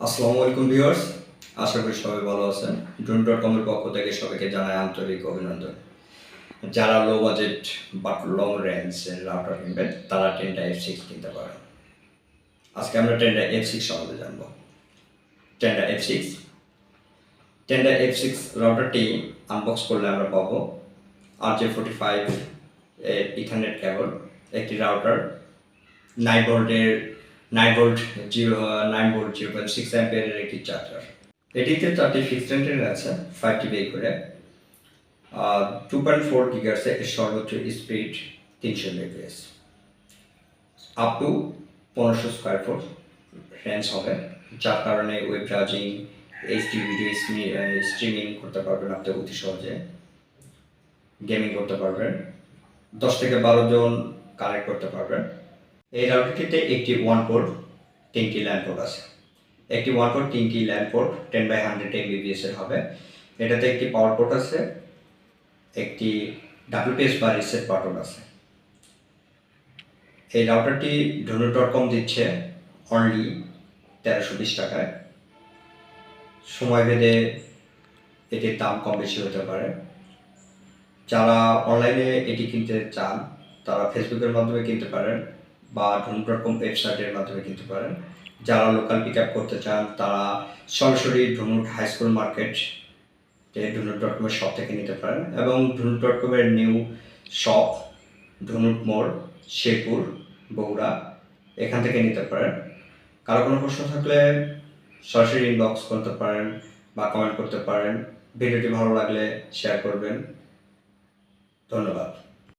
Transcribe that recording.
আসসালামু আলাইকুম ভিউয়ার্স, আশা করি সবাই ভালো আছেন। ড্রোন.com এর পক্ষ থেকে সবাইকে জানাই আন্তরিক অভিনন্দন। যারা low budget but long range router কিনবেন তারা টেন্ডা F6 কিনতে পারেন। আজকে আমরা টেন্ডা F6 সম্বন্ধে জানবো। টেন্ডা F6 রাউটারটি আনবক্স করলে আমরা পাবো RJ45 এর ইথারনেট কেবল, একটি রাউটার, 9 ভোল্টের 9 ভোল্ট 0.6 অ্যাম্পিয়ারের একটি চার্জার। এটিতে 4টি ফিক্সড অ্যান্টেনা আছে, 5টি বে করে। 2.4 GHz এর সর্বোচ্চ speed 300 Mbps, up to 1500 square foot range হবে, যার কারণে web browsing, HD video streaming করতে পারবেন আপনি অতি সহজে, গেমিং করতে পারবেন, 10 থেকে 12 জন কানেক্ট করতে পারবেন। এই রাউটারটিতে একটি 1 পোর্ট 3টি ল্যান পোর্ট আছে। একটি 1 পোর্ট 3টি ল্যান পোর্ট 10/100 Mbps এর হবে। এটাতে একটি পাওয়ার পোর্ট আছে, একটি WPS বা রিসেট বাটন আছে। এই রাউটারটি ড্রোন.com দিচ্ছে অনলি 1320 টাকায়। সময় ভেদে এটির দাম কম বেশি হতে পারে। যারা অনলাইনে এটি কিনতে চান তারা ফেসবুকের মাধ্যমে কিনতে পারেন বা ড্রোন.com ওয়েবসাইটের মাধ্যমে কিনতে পারেন। যারা লোকাল পিক আপ করতে চান তারা সরাসরি ধনুট হাই স্কুল মার্কেট ড্রোন.com এর শপ থেকে নিতে পারেন, এবং ড্রোন.com এর নিউ শপ ধনুট মোড়, শেরপুর, বগুড়া, এখান থেকে নিতে পারেন। কারো কোনো প্রশ্ন থাকলে সরাসরি ইনবক্স করতে পারেন বা কমেন্ট করতে পারেন। ভিডিওটি ভালো লাগলে শেয়ার করবেন। ধন্যবাদ।